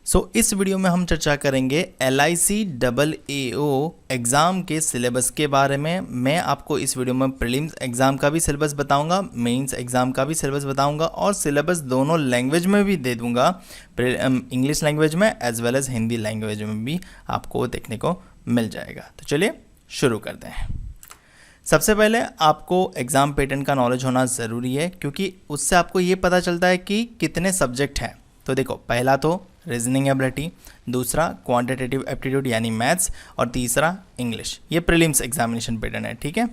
इस वीडियो में हम चर्चा करेंगे LICAAO एग्ज़ाम के सिलेबस के बारे में। मैं आपको इस वीडियो में प्रीलिम्स एग्ज़ाम का भी सिलेबस बताऊंगा, मेंस एग्ज़ाम का भी सिलेबस बताऊंगा और सिलेबस दोनों लैंग्वेज में भी दे दूंगा, इंग्लिश लैंग्वेज में as well as Hindi language में भी आपको देखने को मिल जाएगा। तो चलिए शुरू करते हैं। सबसे पहले आपको एग्ज़ाम पैटर्न का नॉलेज होना ज़रूरी है, क्योंकि उससे आपको ये पता चलता है कि कितने सब्जेक्ट हैं। तो देखो, पहला तो रीजनिंग एबिलिटी, दूसरा क्वांटिटेटिव एप्टीट्यूड यानी मैथ्स और तीसरा इंग्लिश। ये प्रीलिम्स एग्जामिनेशन पैटर्न है, ठीक है।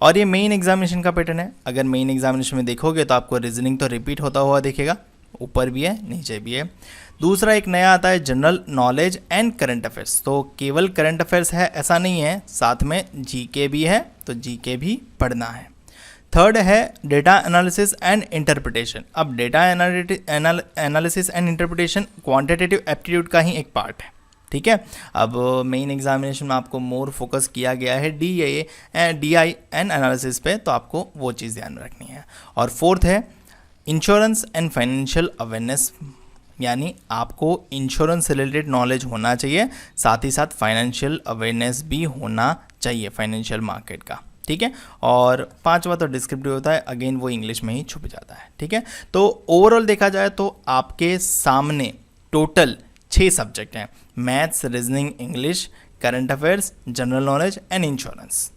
और ये मेन एग्जामिनेशन का पैटर्न है। अगर मेन एग्जामिनेशन में देखोगे तो आपको रीजनिंग तो रिपीट होता हुआ दिखेगा, ऊपर भी है नीचे भी है। दूसरा एक नया आता है general knowledge and current affairs. तो केवल करंट अफेयर्स है ऐसा नहीं है, साथ में जीके भी है, तो जीके भी पढ़ना है। थर्ड है डेटा एनालिसिस एंड इंटरप्रिटेशन। अब data analysis and interpretation quantitative aptitude का ही एक पार्ट है, ठीक है। अब मेन एग्जामिनेशन में आपको मोर फोकस किया गया है DI एंड एनालिसिस पे, तो आपको वो चीज़ ध्यान में रखनी है। और फोर्थ है इंश्योरेंस एंड फाइनेंशियल अवेयरनेस, यानी आपको इंश्योरेंस से रिलेटेड नॉलेज होना चाहिए, साथ ही साथ फाइनेंशियल अवेयरनेस भी होना चाहिए फाइनेंशियल मार्केट का, ठीक है। और पांचवा तो डिस्क्रिप्टिव होता है, अगेन वो इंग्लिश में ही छुप जाता है, ठीक है। तो ओवरऑल देखा जाए तो आपके सामने टोटल 6 सब्जेक्ट हैं: maths, reasoning, English, current affairs, general knowledge and insurance,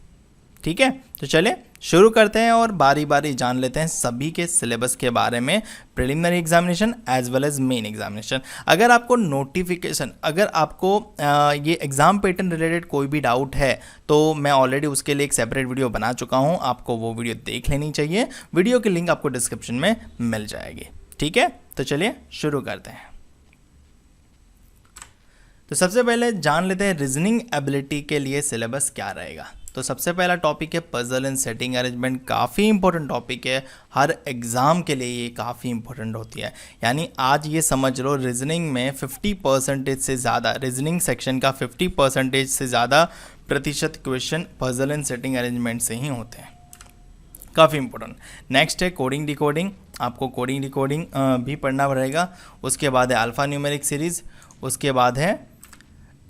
ठीक है। तो चलिए शुरू करते हैं और बारी बारी जान लेते हैं सभी के सिलेबस के बारे में, preliminary examination as well as main examination. अगर आपको नोटिफिकेशन, अगर आपको ये एग्ज़ाम पैटर्न रिलेटेड कोई भी डाउट है तो मैं ऑलरेडी उसके लिए एक सेपरेट वीडियो बना चुका हूँ, आपको वो वीडियो देख लेनी चाहिए। वीडियो की लिंक आपको डिस्क्रिप्शन में मिल जाएगी, ठीक है। तो चलिए शुरू करते हैं। तो सबसे पहले जान लेते हैं रीजनिंग एबिलिटी के लिए सिलेबस क्या रहेगा। तो सबसे पहला टॉपिक है पजल एंड सेटिंग अरेंजमेंट। काफ़ी इंपॉर्टेंट टॉपिक है, हर एग्ज़ाम के लिए ये काफ़ी इंपॉर्टेंट होती है। यानी आज ये समझ लो रीजनिंग में 50% से ज़्यादा, रीजनिंग सेक्शन का 50% से ज़्यादा प्रतिशत question puzzle and setting arrangement से ही होते हैं, काफ़ी इंपॉर्टेंट। नेक्स्ट है कोडिंग डिकोडिंग, आपको कोडिंग डिकोडिंग भी पढ़ना पड़ेगा। उसके बाद है अल्फ़ा न्यूमेरिक सीरीज़, उसके बाद है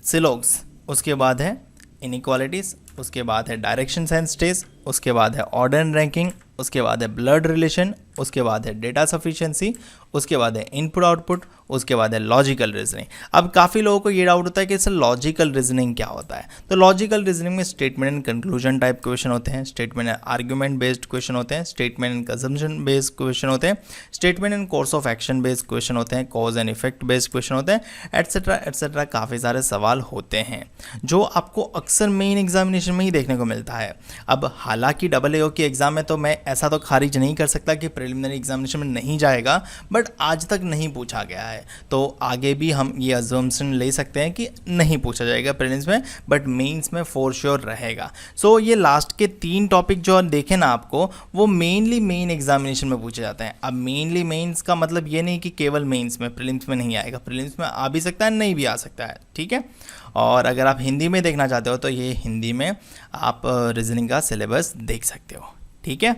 सिलोग्स, उसके बाद है इनइक्वालिटीज़, उसके बाद है डायरेक्शन एंड स्टेज, उसके बाद है ऑर्डर एंड रैंकिंग, उसके बाद है ब्लड रिलेशन, उसके बाद है डेटा सफिशिएंसी, उसके बाद है इनपुट आउटपुट, उसके बाद है लॉजिकल रीजनिंग। अब काफ़ी लोगों को ये डाउट होता है कि सर लॉजिकल रीजनिंग क्या होता है। तो लॉजिकल रीजनिंग में statement and conclusion type question होते हैं, statement and argument based question होते हैं, statement and consumption based question होते हैं, statement and course of action based question होते हैं, cause and effect based question होते हैं, एटसेट्रा एटसेट्रा। काफ़ी सारे सवाल होते हैं जो आपको अक्सर मेन एग्जामिनेशन में ही देखने को मिलता है। अब हालांकि AAO की एग्ज़ाम में तो मैं ऐसा तो खारिज नहीं कर सकता कि प्रिलिमिनरी एग्जामिनेशन में नहीं जाएगा, बट आज तक नहीं पूछा गया है, तो आगे भी हम ये अजम्पशन ले सकते हैं कि नहीं पूछा जाएगा प्रीलिम्स में, बट मेंस में फॉर श्योर रहेगा। सो ये लास्ट के 3 टॉपिक जो देखे ना आपको, वो मेनली मेन एग्जामिनेशन में पूछे जाते हैं। अब मेनली मेंस का मतलब ये नहीं कि केवल मेंस में, प्रीलिम्स में नहीं आएगा, प्रीलिम्स में आ भी सकता है, नहीं भी आ सकता है, ठीक है। और अगर आप हिंदी में देखना चाहते हो तो ये हिंदी में आप रीजनिंग का सिलेबस देख सकते हो, ठीक है।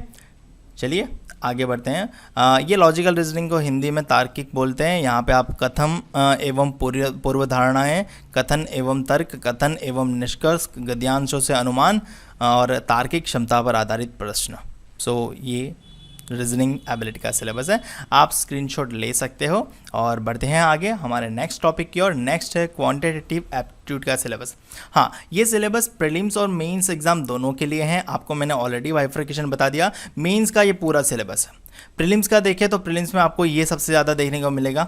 चलिए आगे बढ़ते हैं। ये लॉजिकल रीजनिंग को हिंदी में तार्किक बोलते हैं। यहाँ पे आप कथन एवं पूर्व धारणाएं, कथन एवं तर्क, कथन एवं निष्कर्ष, गद्यांशों से अनुमान और तार्किक क्षमता पर आधारित प्रश्न। सो ये रीजनिंग एबिलिटी का सिलेबस है, आप स्क्रीनशॉट ले सकते हो। और बढ़ते हैं आगे हमारे नेक्स्ट टॉपिक की ओर। नेक्स्ट है क्वांटिटेटिव एप्टीट्यूड का सिलेबस। हाँ, ये सिलेबस प्रीलिम्स और मेंस एग्जाम दोनों के लिए हैं। आपको मैंने ऑलरेडी बाइफर्केशन बता दिया। मेंस का ये पूरा सिलेबस है। प्रीलिम्स का देखें तो प्रीलिम्स में आपको ये सबसे ज़्यादा देखने को मिलेगा।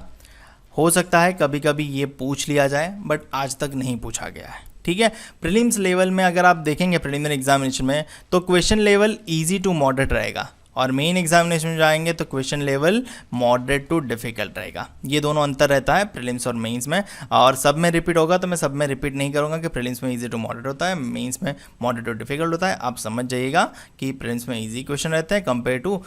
हो सकता है कभी कभी ये पूछ लिया जाए, बट आज तक नहीं पूछा गया है, ठीक है। प्रीलिम्स लेवल में अगर आप देखेंगे प्रीलिमिनरी एग्जामिनेशन में, तो question level easy to moderate रहेगा, और मेन एग्जामिनेशन में जाएंगे तो question level moderate to difficult रहेगा। ये दोनों अंतर रहता है प्रीलिम्स और मेंस में, और सब में रिपीट होगा तो मैं सब में रिपीट नहीं करूँगा कि प्रीलिम्स में इजी टू मॉडरेट होता है, मेंस में मॉडरेट टू डिफिकल्ट होता है। आप समझ जाइएगा कि प्रीलिम्स में इजी क्वेश्चन रहते हैं कंपेयर टू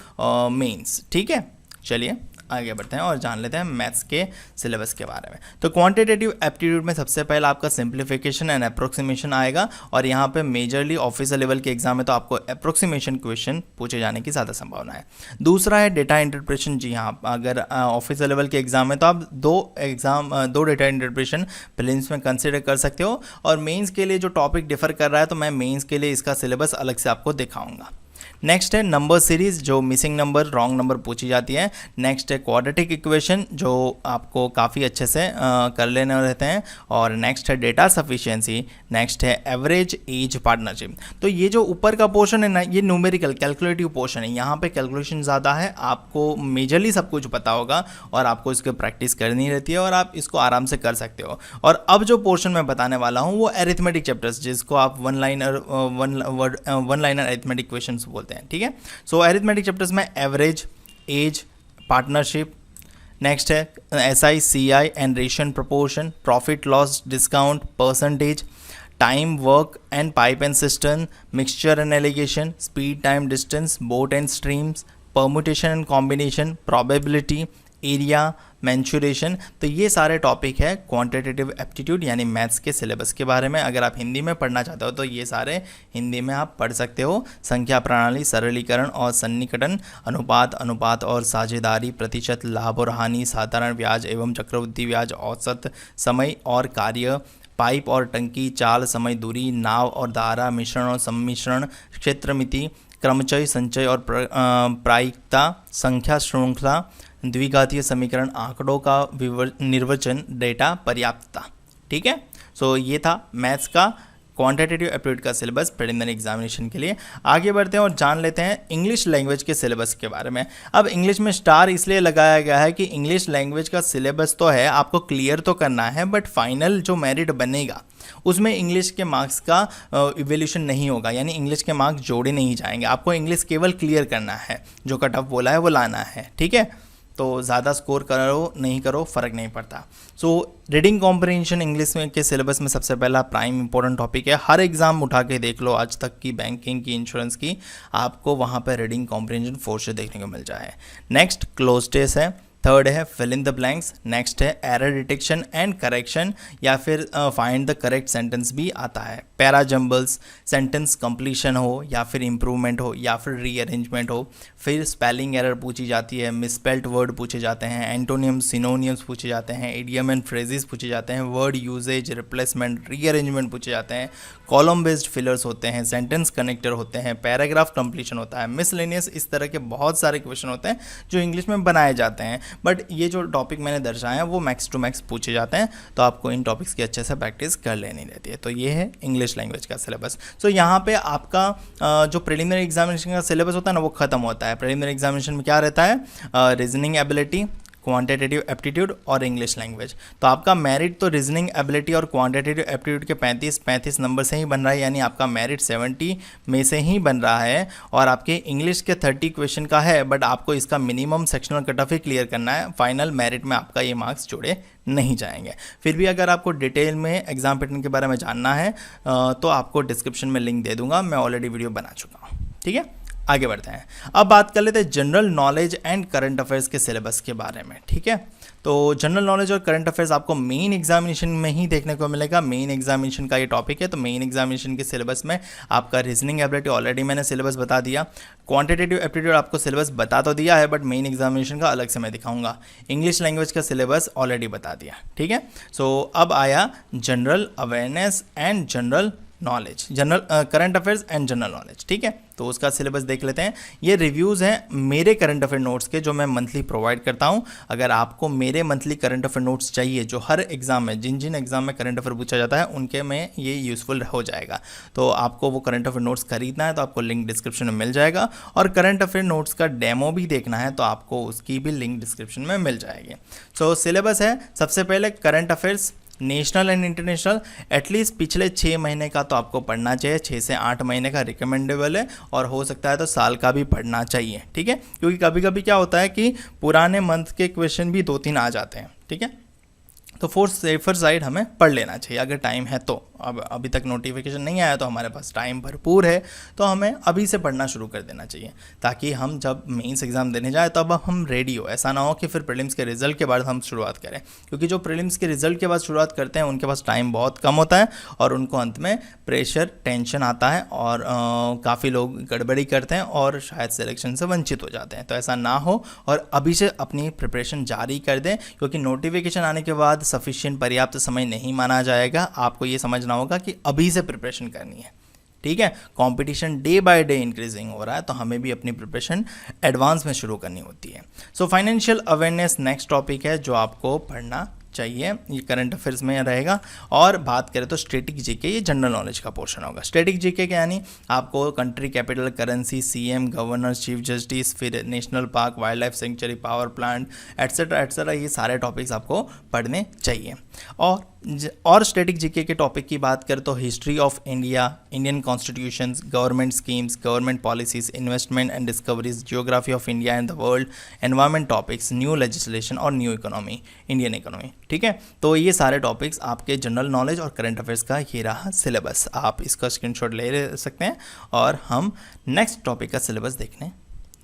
मेंस, ठीक है। चलिए आगे बढ़ते हैं और जान लेते हैं मैथ्स के सिलेबस के बारे में। तो क्वांटिटेटिव एप्टीट्यूड में सबसे पहला आपका सिंप्लीफिकेशन एंड अप्रोक्सीमेशन आएगा और यहाँ पे मेजरली ऑफिसर लेवल के एग्जाम में तो आपको अप्रोक्सीमेशन क्वेश्चन पूछे जाने की ज़्यादा संभावना है। दूसरा है डेटा इंटरप्रेशन। जी हाँ, अगर ऑफिसर लेवल के एग्जाम में तो आप दो डेटा इंटरप्रेशन प्रीलिम्स में कंसिडर कर सकते हो और मेंस के लिए जो टॉपिक डिफर कर रहा है तो मैं मेंस के लिए इसका सिलेबस अलग से आपको दिखाऊंगा। नेक्स्ट है नंबर सीरीज, जो मिसिंग नंबर, रॉन्ग नंबर पूछी जाती है। नेक्स्ट है क्वाड्रेटिक इक्वेशन, जो आपको काफ़ी अच्छे से कर लेने रहते हैं। और नेक्स्ट है डेटा सफिशिएंसी। नेक्स्ट है एवरेज एज पार्टनरशिप। तो ये जो ऊपर का पोर्शन है ना, ये न्यूमेरिकल कैलकुलेटिव पोर्शन है। यहाँ पे कैलकुलेशन ज़्यादा है, आपको मेजरली सब कुछ पता होगा और आपको इसकी प्रैक्टिस करनी रहती है और आप इसको आराम से कर सकते हो। और अब जो पोर्शन मैं बताने वाला हूँ वो अरिथमेटिक चैप्टर्स, जिसको आप वन लाइनर अरिथमेटिक क्वेश्चंस बोलते हैं, ठीक है। सो अरिथमेटिक चैप्टर्स में एवरेज एज पार्टनरशिप, नेक्स्ट है SI CI and ratio proportion, profit loss discount, percentage, time work and pipe and cistern, mixture and alligation, speed time distance, boat and streams, permutation and combination, probability, area, mensuration. तो ये सारे topic है quantitative aptitude यानी maths के syllabus के बारे में। अगर आप हिंदी में पढ़ना चाहते हो तो ये सारे हिंदी में आप पढ़ सकते हो। संख्या प्रणाली, सरलीकरण और सन्निकटन, अनुपात और साझेदारी, प्रतिशत, लाभ और हानि, साधारण ब्याज एवं चक्रवृद्धि ब्याज, औसत, समय और कार्य, पाइप और टंकी, चाल, समय, दूरी, नाव और धारा, मिश्रण और सम्मिश्रण, क्षेत्रमिति, क्रमचय, संचय और प्रायिकता, संख्या श्रृंखला, द्विघातीय समीकरण, आंकड़ों का निर्वचन, डेटा पर्याप्तता, ठीक है। सो ये था मैथ्स का क्वांटिटेटिव एप्टीट्यूड का सिलेबस प्रिलिमिनरी एग्जामिनेशन के लिए। आगे बढ़ते हैं और जान लेते हैं इंग्लिश लैंग्वेज के सिलेबस के बारे में। अब इंग्लिश में स्टार इसलिए लगाया गया है कि इंग्लिश लैंग्वेज का सिलेबस तो है, आपको क्लियर तो करना है, बट फाइनल जो मेरिट बनेगा उसमें इंग्लिश के मार्क्स का इवैल्यूएशन नहीं होगा, यानी इंग्लिश के मार्क्स जोड़े नहीं जाएंगे। आपको इंग्लिश केवल क्लियर करना है, जो कट ऑफ बोला है वो लाना है, ठीक है। तो ज़्यादा स्कोर करो नहीं करो फ़र्क नहीं पड़ता। सो रीडिंग कॉम्प्रिहेंशन इंग्लिश में के सिलेबस में सबसे पहला प्राइम इंपॉर्टेंट टॉपिक है। हर एग्जाम उठा के देख लो आज तक की, बैंकिंग की, इंश्योरेंस की, आपको वहाँ पर रीडिंग कॉम्प्रिहेंशन फोर्स से देखने को मिल जाए। नेक्स्ट क्लोज टेस्ट है। थर्ड है fill in the blanks. Next है एरर डिटेक्शन एंड करेक्शन या फिर फाइंड द करेक्ट सेंटेंस भी आता है। पैरा जंबल्स, सेंटेंस कंप्लीशन हो या फिर इम्प्रूवमेंट हो या फिर रीअरेंजमेंट हो। फिर स्पेलिंग एरर पूछी जाती है, मिसस्पेल्ड वर्ड पूछे जाते हैं, एंटोनियम्स, सिनोनियम्स पूछे जाते हैं, इडियम एंड फ्रेजेस पूछे जाते हैं, वर्ड यूजेज, रिप्लेसमेंट, रीअरेंजमेंट पूछे जाते हैं, कॉलम बेस्ड फिलर्स होते हैं, सेंटेंस कनेक्टर होते हैं, पैराग्राफ कंप्लीशन होता है, मिसलेनियस, इस तरह के बहुत सारे क्वेश्चन होते हैं जो इंग्लिश में बनाए जाते हैं। बट ये जो टॉपिक मैंने दर्शाए हैं वो मैक्स टू मैक्स पूछे जाते हैं, तो आपको इन टॉपिक्स की अच्छे से प्रैक्टिस कर लेनी रहती है। तो ये है इंग्लिश लैंग्वेज का सिलेबस। सो यहाँ पे आपका जो प्रिलिमिनरी एग्जामिनेशन का सिलेबस होता है ना वो खत्म होता है। प्रिलिमिनरी एग्जामिनेशन में क्या रहता है, रीजनिंग एबिलिटी, क्वांटिटेटिव एप्टीट्यूड और इंग्लिश लैंग्वेज। तो आपका मेरिट तो रीजनिंग एबिलिटी और क्वांटिटेटिव एप्टीट्यूड के 35 नंबर से ही बन रहा है, यानी आपका मेरिट 70 में से ही बन रहा है। और आपके इंग्लिश के 30 क्वेश्चन का है, बट आपको इसका मिनिमम सेक्शनल कट ऑफ ही क्लियर करना है। फाइनल मेरिट में आपका ये मार्क्स जोड़े नहीं जाएंगे। फिर भी अगर आपको डिटेल में एग्जाम पैटर्न के बारे में जानना है तो आपको डिस्क्रिप्शन में लिंक दे दूंगा, मैं ऑलरेडी वीडियो बना चुका हूँ, ठीक है। आगे बढ़ते हैं, अब बात कर लेते हैं general knowledge and current affairs के सिलेबस के बारे में, ठीक है। तो जनरल नॉलेज और करंट अफेयर्स आपको मेन एग्जामिनेशन में ही देखने को मिलेगा। मेन एग्जामिनेशन का ये टॉपिक है, तो मेन एग्जामिनेशन के सिलेबस में आपका रीजनिंग एबिलिटी ऑलरेडी मैंने सिलेबस बता दिया, क्वांटिटेटिव एप्टीट्यूड आपको सिलेबस बता तो दिया है, बट मेन एग्जामिनेशन का अलग से मैं दिखाऊंगा। इंग्लिश लैंग्वेज का सिलेबस ऑलरेडी बता दिया, ठीक है। सो अब आया general awareness and general knowledge, general current affairs and general knowledge, ठीक है। तो उसका सिलेबस देख लेते हैं। ये रिव्यूज़ हैं मेरे करंट अफेयर नोट्स के, जो मैं मंथली प्रोवाइड करता हूं। अगर आपको मेरे मंथली करंट अफेयर नोट्स चाहिए, जो हर एग्जाम में जिन एग्जाम में करंट अफेयर पूछा जाता है उनके में ये यूज़फुल हो जाएगा। तो आपको वो करंट अफेयर नोट्स खरीदना है तो आपको लिंक डिस्क्रिप्शन में मिल जाएगा, और करंट अफेयर नोट्स का डेमो भी देखना है तो आपको उसकी भी लिंक डिस्क्रिप्शन में मिल जाएगी। सो सिलेबस है, सबसे पहले current affairs national and international, at least पिछले 6 महीने का तो आपको पढ़ना चाहिए। 6 से 8 महीने का रिकमेंडेबल है, और हो सकता है तो साल का भी पढ़ना चाहिए, ठीक है। क्योंकि कभी कभी क्या होता है कि पुराने मंथ के क्वेश्चन भी 2-3 आ जाते हैं, ठीक है। तो फॉर सेफर साइड हमें पढ़ लेना चाहिए अगर टाइम है तो। अब अभी तक नोटिफिकेशन नहीं आया तो हमारे पास टाइम भरपूर है, तो हमें अभी से पढ़ना शुरू कर देना चाहिए ताकि हम जब मेंस एग्ज़ाम देने जाए तब हम रेडी हो। ऐसा ना हो कि फिर प्रीलिम्स के रिजल्ट के बाद हम शुरुआत करें, क्योंकि जो प्रीलिम्स के रिजल्ट के बाद शुरुआत करते हैं उनके पास टाइम बहुत कम होता है और उनको अंत में प्रेशर टेंशन आता है और काफ़ी लोग गड़बड़ी करते हैं और शायद सिलेक्शन से वंचित हो जाते हैं। तो ऐसा ना हो और अभी से अपनी प्रिपरेशन जारी कर दें, क्योंकि नोटिफिकेशन आने के बाद सफिशिएंट पर्याप्त समय नहीं माना जाएगा। आपको ये समझना होगा कि अभी से प्रिपरेशन करनी है, ठीक है। Competition day by day increasing हो रहा है, तो हमें भी अपनी प्रिपरेशन एडवांस में शुरू करनी होती है। So financial awareness next topic है जो आपको पढ़ना चाहिए, ये करंट अफेयर्स में रहेगा। और बात करें तो स्टैटिक जीके, ये जनरल नॉलेज का पोर्शन होगा। स्टैटिक जीके के यानी आपको country capital, currency, CM, governor, chief justice, फिर national park, wildlife sanctuary, power plant etcetera ये सारे टॉपिक्स आपको पढ़ने चाहिए। और स्टैटिक जीके के टॉपिक की बात करें तो history of India, Indian constitutions, government schemes, government policies, investment and discoveries, geography of India and the world, environment topics, new legislation और न्यू इकोनॉमी, इंडियन इकोनॉमी, ठीक है। तो ये सारे टॉपिक्स आपके जनरल नॉलेज और करंट अफेयर्स का ये रहा सिलेबस। आप इसका स्क्रीनशॉट ले सकते हैं और हम नेक्स्ट टॉपिक का सिलेबस देखने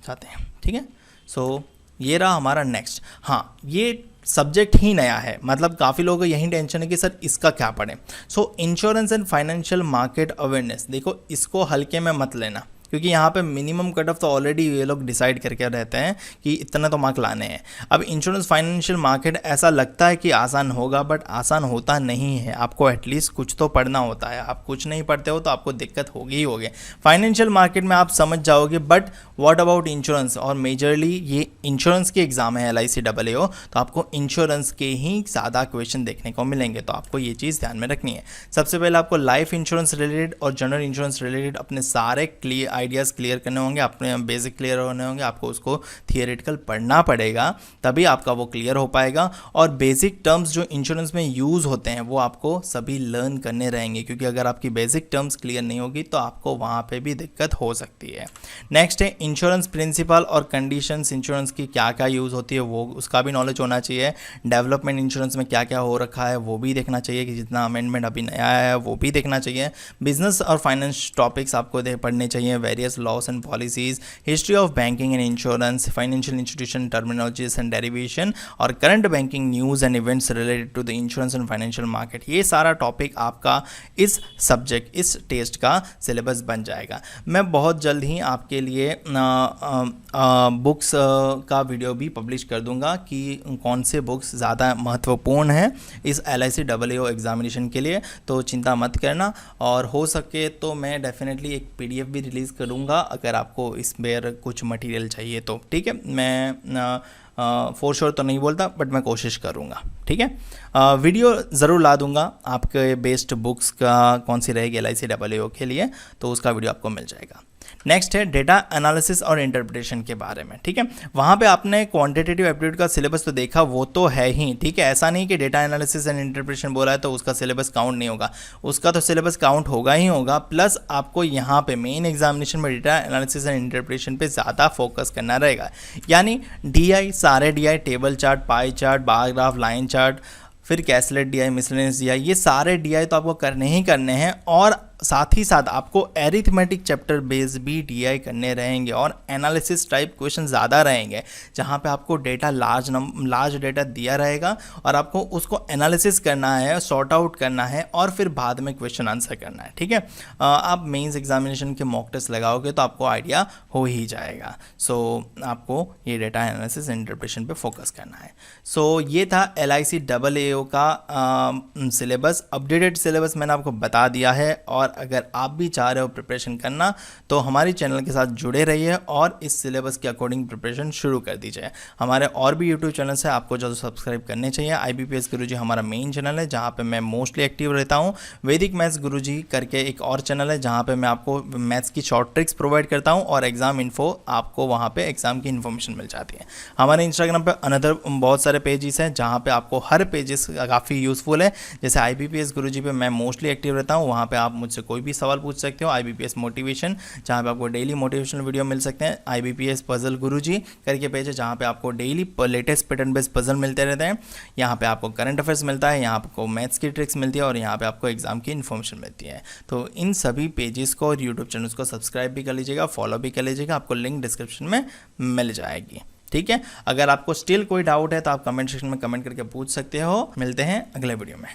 जाते हैं, ठीक है। सो ये रहा हमारा नेक्स्ट। हाँ, ये सब्जेक्ट ही नया है, मतलब काफ़ी लोगों को यही टेंशन है कि सर इसका क्या पढ़ें। सो insurance and financial market awareness, देखो इसको हल्के में मत लेना, क्योंकि यहाँ पे मिनिमम कट ऑफ तो ऑलरेडी ये लोग डिसाइड करके रहते हैं कि इतना तो मार्क लाने हैं। अब इंश्योरेंस फाइनेंशियल मार्केट ऐसा लगता है कि आसान होगा, बट आसान होता नहीं है। आपको एटलीस्ट कुछ तो पढ़ना होता है, आप कुछ नहीं पढ़ते हो तो आपको दिक्कत होगी ही होगी। फाइनेंशियल मार्केट में आप समझ जाओगे, बट व्हाट अबाउट इंश्योरेंस, और मेजरली ये इंश्योरेंस की एग्जाम है LICAAO, तो आपको इंश्योरेंस के ही ज़्यादा क्वेश्चन देखने को मिलेंगे, तो आपको ये चीज़ ध्यान में रखनी है। सबसे पहले आपको लाइफ इंश्योरेंस रिलेटेड और जनरल इंश्योरेंस रिलेटेड अपने सारे आइडियाज़ क्लियर करने होंगे, अपने बेसिक क्लियर होने होंगे। आपको उसको थियोरेटिकल पढ़ना पड़ेगा, तभी आपका वो क्लियर हो पाएगा। और बेसिक टर्म्स जो इंश्योरेंस में यूज़ होते हैं वो आपको सभी लर्न करने रहेंगे, क्योंकि अगर आपकी बेसिक टर्म्स क्लियर नहीं होगी तो आपको वहाँ पे भी दिक्कत हो सकती है। नेक्स्ट है इंश्योरेंस प्रिंसिपल और कंडीशंस, इंश्योरेंस की क्या क्या यूज़ होती है वो उसका भी नॉलेज होना चाहिए। डेवलपमेंट इंश्योरेंस में क्या क्या हो रखा है वो भी देखना चाहिए, कि जितना अमेंडमेंट अभी नया आया है वो भी देखना चाहिए। बिजनेस और फाइनेंस टॉपिक्स आपको पढ़ने चाहिए, various laws and policies, history of banking and insurance, financial institution terminologies and derivation, और current banking news and events related to the insurance and financial market. ये सारा टॉपिक आपका इस सब्जेक्ट, इस टेस्ट का सिलेबस बन जाएगा। मैं बहुत जल्द ही आपके लिए बुक्स का वीडियो भी पब्लिश कर दूंगा कि कौन से बुक्स ज़्यादा महत्वपूर्ण है इस LICAAO एग्जामिनेशन के लिए, तो चिंता मत करना। और हो सके तो मैं डेफिनेटली एक PDF भी रिलीज़ करूंगा अगर आपको इस पर कुछ मटेरियल चाहिए तो, ठीक है। मैं फॉर श्योर तो नहीं बोलता, बट मैं कोशिश करूंगा, ठीक है। वीडियो ज़रूर ला दूंगा आपके बेस्ट बुक्स का कौन सी रहेगी LICAAO के लिए, तो उसका वीडियो आपको मिल जाएगा। नेक्स्ट है डेटा एनालिसिस और इंटरप्रिटेशन के बारे में, ठीक है। वहाँ पे आपने क्वांटिटेटिव एप्टीट्यूड का सिलेबस तो देखा, वो तो है ही, ठीक है। ऐसा नहीं कि डेटा एनालिसिस एंड इंटरप्रिटेशन बोला है तो उसका सिलेबस काउंट नहीं होगा, उसका तो सिलेबस काउंट होगा ही होगा। प्लस आपको यहाँ पे मेन एग्जामिनेशन में डेटा एनालिसिस एंड इंटरप्रिटेशन पे ज़्यादा फोकस करना रहेगा, यानी DI, सारे DI, table chart, pie chart, bar graph, line chart, फिर कैसलेट DI, मिसलेनियस DI, ये सारे DI तो आपको करने ही करने हैं। और साथ ही साथ आपको एरिथमेटिक चैप्टर बेस भी DI करने रहेंगे और एनालिसिस टाइप क्वेश्चन ज़्यादा रहेंगे, जहाँ पे आपको डेटा लार्ज डेटा दिया रहेगा और आपको उसको एनालिसिस करना है, सॉर्ट आउट करना है और फिर बाद में क्वेश्चन आंसर करना है, ठीक है। आप मेंस एग्जामिनेशन के मॉक टेस्ट लगाओगे तो आपको आइडिया हो ही जाएगा। सो आपको ये डेटा एनालिसिस इंटरप्रिटेशन पे फोकस करना है। सो ये था LICAAO का सिलेबस, अपडेटेड सिलेबस मैंने आपको बता दिया है। और अगर आप भी चाह रहे हो प्रिपरेशन करना तो हमारी चैनल के साथ जुड़े रहिए और इस सिलेबस के अकॉर्डिंग प्रिपरेशन शुरू कर दीजिए। हमारे और भी यूट्यूब चैनल्स है, आपको जो सब्सक्राइब करने चाहिए। IBPS गुरुजी हमारा मेन चैनल है जहाँ पे मैं मोस्टली एक्टिव रहता हूँ। वैदिक मैथ्स गुरुजी करके एक और चैनल है जहाँ पे मैं आपको मैथ्स की शॉर्ट ट्रिक्स प्रोवाइड करता हूँ और एग्जाम इन्फो, आपको वहाँ पे एग्जाम की इन्फॉर्मेशन मिल जाती है। हमारे इंस्टाग्राम पे अनदर बहुत सारे पेजेस हैं जहाँ पे आपको हर पेजेस काफ़ी यूज़फुल है। जैसे IBPS गुरुजी पे मैं मोस्टली एक्टिव रहता हूँ, वहाँ पे आप मुझसे मुझसे कोई भी सवाल पूछ सकते हो। IBPS मोटिवेशन, जहाँ पे आपको डेली मोटिवेशनल वीडियो मिल सकते हैं। IBPS पजल गुरुजी करके पेज है, जहाँ पे आपको daily latest pattern based puzzle मिलते रहते हैं। यहाँ पे आपको करंट अफेयर्स मिलता है, यहाँ आपको मैथ्स की ट्रिक्स मिलती है और यहाँ पे आपको एग्जाम की इन्फॉर्मेशन मिलती है। तो इन सभी पेजेस को और यूट्यूब चैनल्स को सब्सक्राइब भी कर लीजिएगा, फॉलो भी कर लीजिएगा, आपको लिंक डिस्क्रिप्शन में मिल जाएगी। ठीक है, अगर आपको स्टिल कोई डाउट है तो आप कमेंट सेक्शन में कमेंट करके पूछ सकते हो। मिलते हैं अगले वीडियो में।